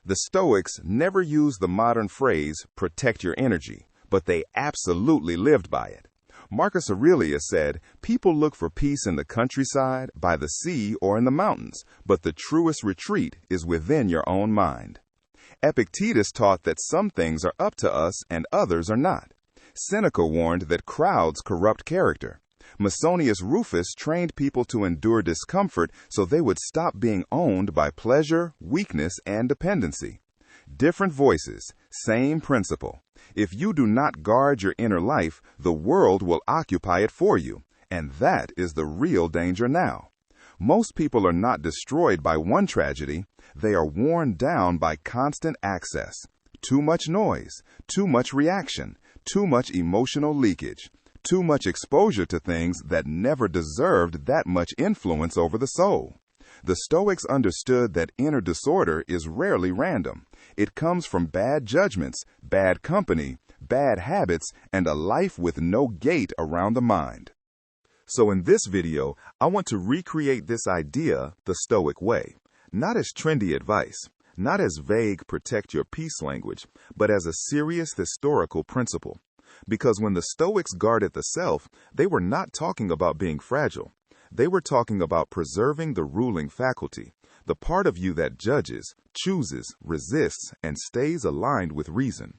The Stoics never used the modern phrase, protect your energy, but they absolutely lived by it. Marcus Aurelius said, people look for peace in the countryside, by the sea, or in the mountains, but the truest retreat is within your own mind. Epictetus taught that some things are up to us and others are not. Seneca warned that crowds corrupt character. Musonius Rufus trained people to endure discomfort so they would stop being owned by pleasure, weakness, and dependency. Different voices, same principle. If you do not guard your inner life, the world will occupy it for you, and that is the real danger now. Most people are not destroyed by one tragedy, they are worn down by constant access. Too much noise, too much reaction, too much emotional leakage, too much exposure to things that never deserved that much influence over the soul. The Stoics understood that inner disorder is rarely random. It comes from bad judgments, bad company, bad habits, and a life with no gate around the mind. So in this video, I want to recreate this idea the Stoic way, not as trendy advice, not as vague protect your peace language, but as a serious historical principle. Because when the Stoics guarded the self, they were not talking about being fragile. They were talking about preserving the ruling faculty, the part of you that judges, chooses, resists, and stays aligned with reason.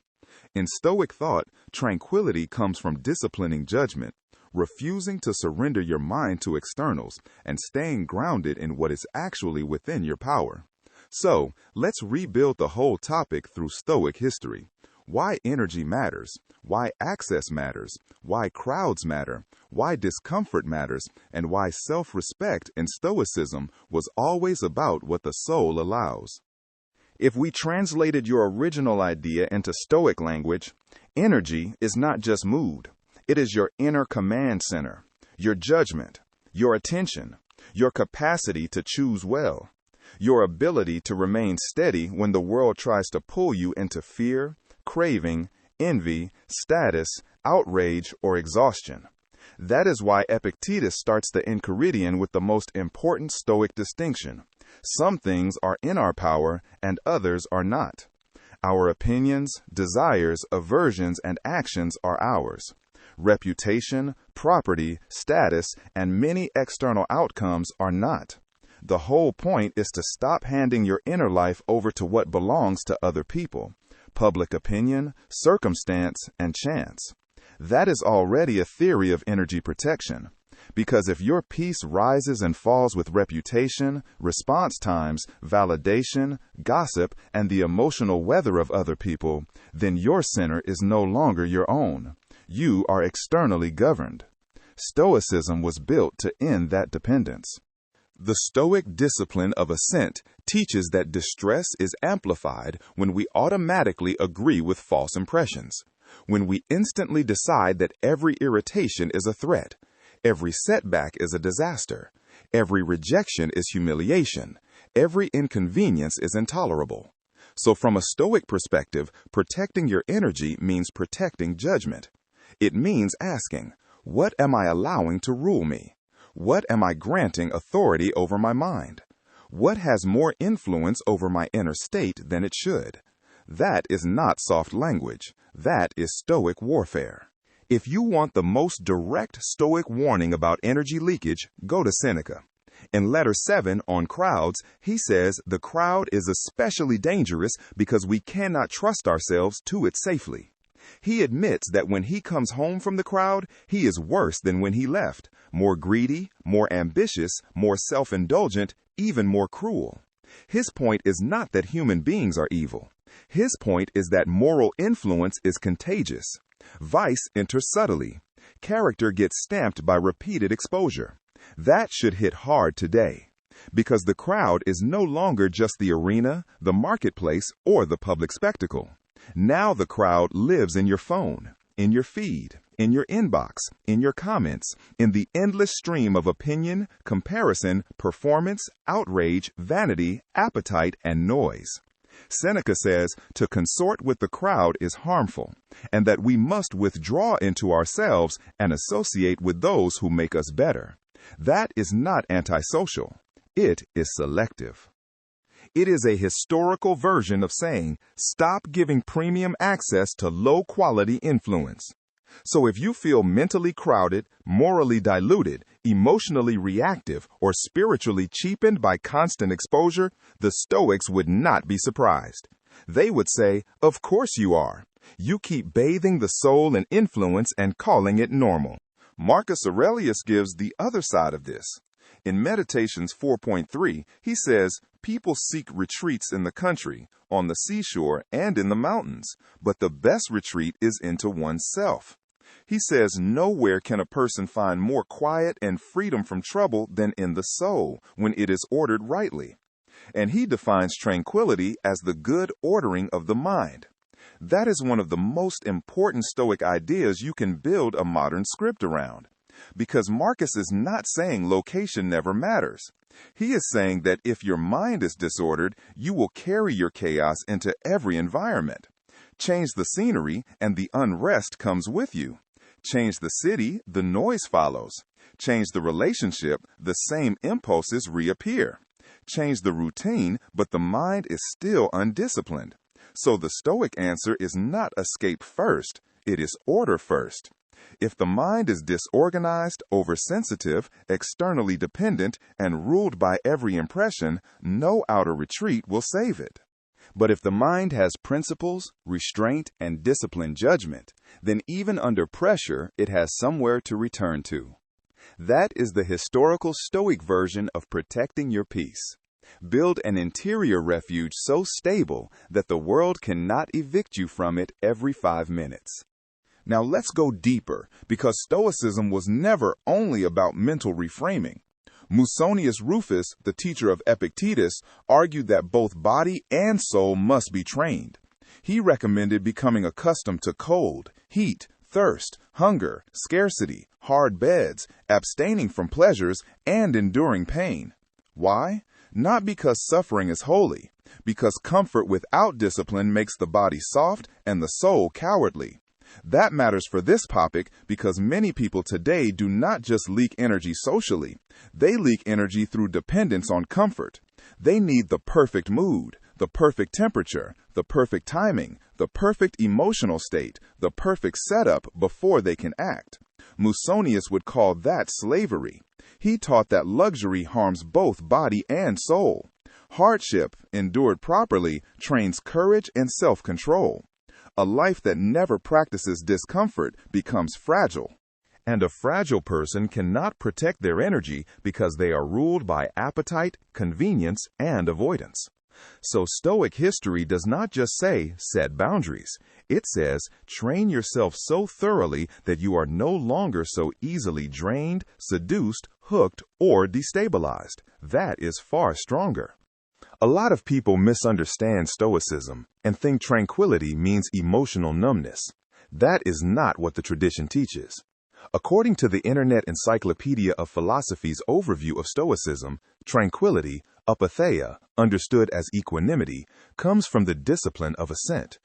In Stoic thought, tranquility comes from disciplining judgment, refusing to surrender your mind to externals, and staying grounded in what is actually within your power. So, let's rebuild the whole topic through Stoic history. Why energy matters, why access matters, why crowds matter, why discomfort matters, and why self-respect in Stoicism was always about what the soul allows. If we translated your original idea into Stoic language, energy is not just mood. It is your inner command center, your judgment, your attention, your capacity to choose well, your ability to remain steady when the world tries to pull you into fear, craving, envy, status, outrage, or exhaustion. That is why Epictetus starts the Enchiridion with the most important Stoic distinction. Some things are in our power and others are not. Our opinions, desires, aversions, and actions are ours. Reputation, property, status, and many external outcomes are not. The whole point is to stop handing your inner life over to what belongs to other people. Public opinion, circumstance, and chance. That is already a theory of energy protection. Because if your peace rises and falls with reputation, response times, validation, gossip, and the emotional weather of other people, then your center is no longer your own. You are externally governed. Stoicism was built to end that dependence. The Stoic discipline of assent teaches that distress is amplified when we automatically agree with false impressions, when we instantly decide that every irritation is a threat, every setback is a disaster, every rejection is humiliation, every inconvenience is intolerable. So from a Stoic perspective, protecting your energy means protecting judgment. It means asking, what am I allowing to rule me? What am I granting authority over my mind? What has more influence over my inner state than it should? That is not soft language. That is Stoic warfare. If you want the most direct Stoic warning about energy leakage, go to Seneca. In Letter 7 on crowds, he says the crowd is especially dangerous because we cannot trust ourselves to it safely. He admits that when he comes home from the crowd, he is worse than when he left, more greedy, more ambitious, more self-indulgent, even more cruel. His point is not that human beings are evil. His point is that moral influence is contagious. Vice enters subtly. Character gets stamped by repeated exposure. That should hit hard today, because the crowd is no longer just the arena, the marketplace, or the public spectacle. Now the crowd lives in your phone, in your feed, in your inbox, in your comments, in the endless stream of opinion, comparison, performance, outrage, vanity, appetite, and noise. Seneca says to consort with the crowd is harmful, and that we must withdraw into ourselves and associate with those who make us better. That is not antisocial. It is selective. It is a historical version of saying, stop giving premium access to low-quality influence. So if you feel mentally crowded, morally diluted, emotionally reactive, or spiritually cheapened by constant exposure, the Stoics would not be surprised. They would say, of course you are. You keep bathing the soul in influence and calling it normal. Marcus Aurelius gives the other side of this. In Meditations 4.3, he says, people seek retreats in the country, on the seashore, and in the mountains, but the best retreat is into oneself. He says nowhere can a person find more quiet and freedom from trouble than in the soul, when it is ordered rightly. And he defines tranquility as the good ordering of the mind. That is one of the most important Stoic ideas you can build a modern script around. Because Marcus is not saying location never matters. He is saying that if your mind is disordered, you will carry your chaos into every environment. Change the scenery, and the unrest comes with you. Change the city, the noise follows. Change the relationship, the same impulses reappear. Change the routine, but the mind is still undisciplined. So the Stoic answer is not escape first, it is order first. If the mind is disorganized, oversensitive, externally dependent, and ruled by every impression, no outer retreat will save it. But if the mind has principles, restraint, and disciplined judgment, then even under pressure, it has somewhere to return to. That is the historical Stoic version of protecting your peace. Build an interior refuge so stable that the world cannot evict you from it every 5 minutes. Now let's go deeper, because Stoicism was never only about mental reframing. Musonius Rufus, the teacher of Epictetus, argued that both body and soul must be trained. He recommended becoming accustomed to cold, heat, thirst, hunger, scarcity, hard beds, abstaining from pleasures, and enduring pain. Why? Not because suffering is holy, because comfort without discipline makes the body soft and the soul cowardly. That matters for this topic because many people today do not just leak energy socially. They leak energy through dependence on comfort. They need the perfect mood, the perfect temperature, the perfect timing, the perfect emotional state, the perfect setup before they can act. Musonius would call that slavery. He taught that luxury harms both body and soul. Hardship, endured properly, trains courage and self-control. A life that never practices discomfort becomes fragile. And a fragile person cannot protect their energy because they are ruled by appetite, convenience, and avoidance. So Stoic history does not just say, set boundaries. It says, train yourself so thoroughly that you are no longer so easily drained, seduced, hooked, or destabilized. That is far stronger. A lot of people misunderstand Stoicism and think tranquility means emotional numbness. That is not what the tradition teaches. According to the Internet Encyclopedia of Philosophies overview of Stoicism, tranquility, apatheia, understood as equanimity, comes from the discipline of assent.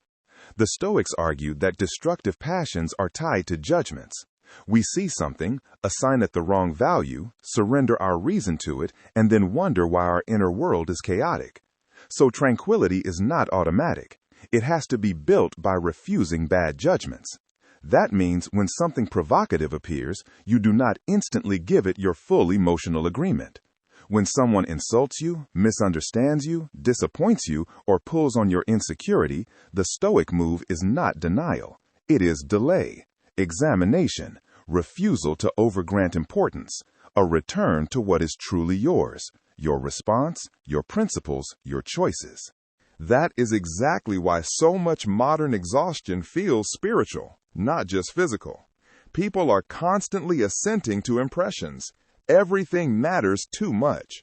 The Stoics argued that destructive passions are tied to judgments. We see something, assign it the wrong value, surrender our reason to it, and then wonder why our inner world is chaotic. So tranquility is not automatic. It has to be built by refusing bad judgments. That means when something provocative appears, you do not instantly give it your full emotional agreement. When someone insults you, misunderstands you, disappoints you, or pulls on your insecurity, the Stoic move is not denial. It is delay, examination, refusal to overgrant importance, a return to what is truly yours, your response, your principles, your choices. That is exactly why so much modern exhaustion feels spiritual, not just physical. People are constantly assenting to impressions. Everything matters too much.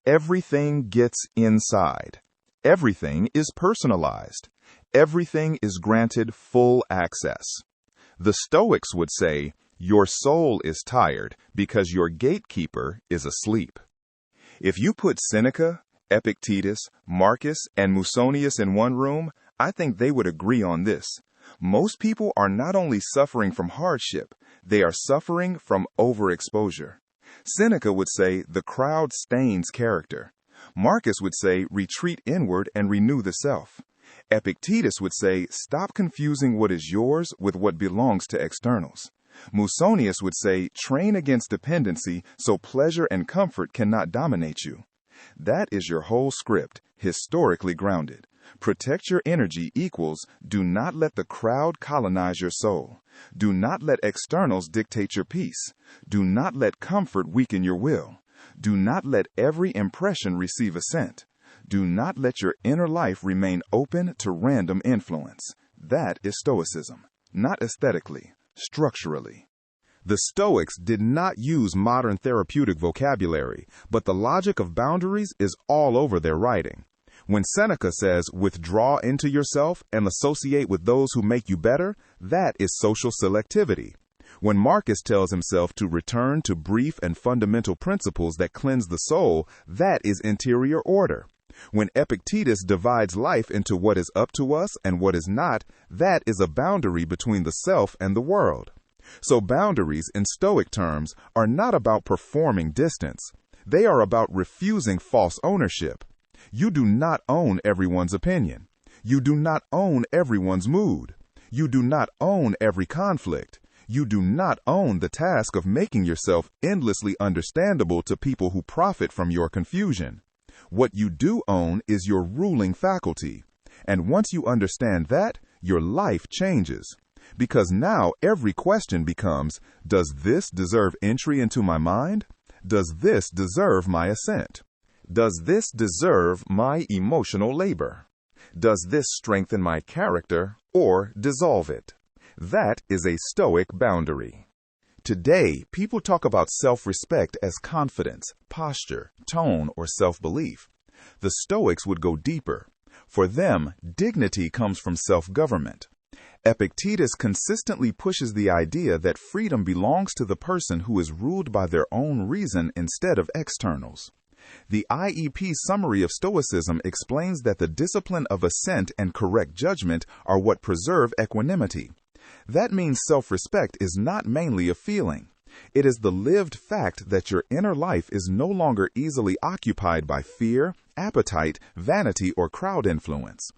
Everything gets inside. Everything is personalized. Everything is granted full access. The Stoics would say, your soul is tired because your gatekeeper is asleep. If you put Seneca, Epictetus, Marcus, and Musonius in one room, I think they would agree on this. Most people are not only suffering from hardship, they are suffering from overexposure. Seneca would say the crowd stains character. Marcus would say, retreat inward and renew the self. Epictetus would say, stop confusing what is yours with what belongs to externals. Musonius would say, train against dependency so pleasure and comfort cannot dominate you. That is your whole script, historically grounded. Protect your energy equals do not let the crowd colonize your soul. Do not let externals dictate your peace. Do not let comfort weaken your will. Do not let every impression receive assent. Do not let your inner life remain open to random influence. That is Stoicism, not aesthetically, structurally. The Stoics did not use modern therapeutic vocabulary, but the logic of boundaries is all over their writing. When Seneca says, withdraw into yourself and associate with those who make you better, that is social selectivity. When Marcus tells himself to return to brief and fundamental principles that cleanse the soul, that is interior order. When Epictetus divides life into what is up to us and what is not, that is a boundary between the self and the world. So boundaries, in Stoic terms, are not about performing distance. They are about refusing false ownership. You do not own everyone's opinion. You do not own everyone's mood. You do not own every conflict. You do not own the task of making yourself endlessly understandable to people who profit from your confusion. What you do own is your ruling faculty. And once you understand that, your life changes. Because now every question becomes, does this deserve entry into my mind? Does this deserve my assent? Does this deserve my emotional labor? Does this strengthen my character or dissolve it? That is a Stoic boundary. Today, people talk about self-respect as confidence, posture, tone, or self-belief. The Stoics would go deeper. For them, dignity comes from self-government. Epictetus consistently pushes the idea that freedom belongs to the person who is ruled by their own reason instead of externals. The IEP summary of Stoicism explains that the discipline of assent and correct judgment are what preserve equanimity. That means self-respect is not mainly a feeling. It is the lived fact that your inner life is no longer easily occupied by fear, appetite, vanity, or crowd influence.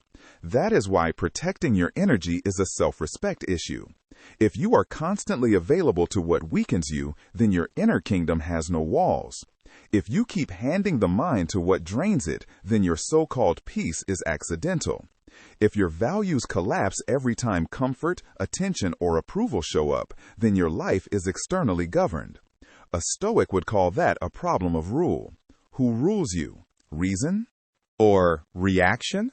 That is why protecting your energy is a self-respect issue. If you are constantly available to what weakens you, then your inner kingdom has no walls. If you keep handing the mind to what drains it, then your so-called peace is accidental. If your values collapse every time comfort, attention, or approval show up, then your life is externally governed. A Stoic would call that a problem of rule. Who rules you? Reason? Or reaction?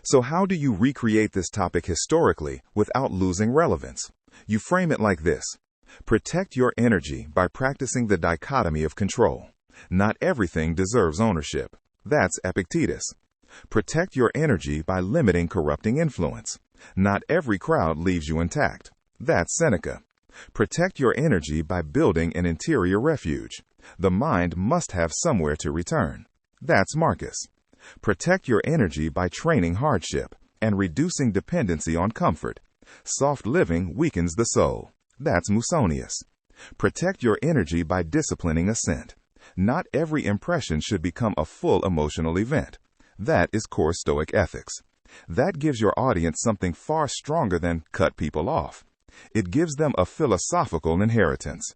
So how do you recreate this topic historically without losing relevance? You frame it like this. Protect your energy by practicing the dichotomy of control. Not everything deserves ownership. That's Epictetus. Protect your energy by limiting corrupting influence. Not every crowd leaves you intact. That's Seneca. Protect your energy by building an interior refuge. The mind must have somewhere to return. That's Marcus. Protect your energy by training hardship and reducing dependency on comfort. Soft living weakens the soul. That's Musonius. Protect your energy by disciplining assent. Not every impression should become a full emotional event. That is core Stoic ethics. That gives your audience something far stronger than cut people off. It gives them a philosophical inheritance.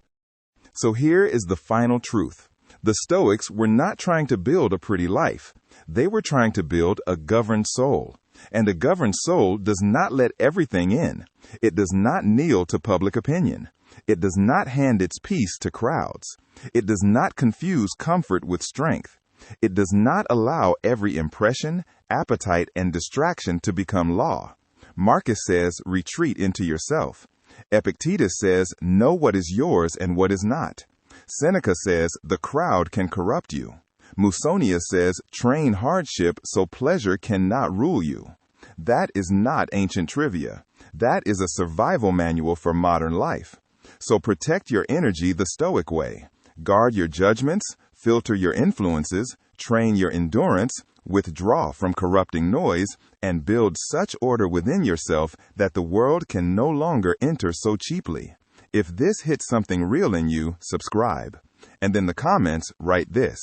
So here is the final truth. The Stoics were not trying to build a pretty life. They were trying to build a governed soul. And a governed soul does not let everything in. It does not kneel to public opinion. It does not hand its peace to crowds. It does not confuse comfort with strength. It does not allow every impression, appetite, and distraction to become law. Marcus says, retreat into yourself. Epictetus says, know what is yours and what is not. Seneca says, the crowd can corrupt you. Musonius says, train hardship so pleasure cannot rule you. That is not ancient trivia. That is a survival manual for modern life. So protect your energy the Stoic way. Guard your judgments, filter your influences, train your endurance, withdraw from corrupting noise, and build such order within yourself that the world can no longer enter so cheaply. If this hits something real in you, subscribe. And in the comments, write this: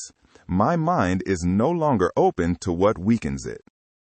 my mind is no longer open to what weakens it.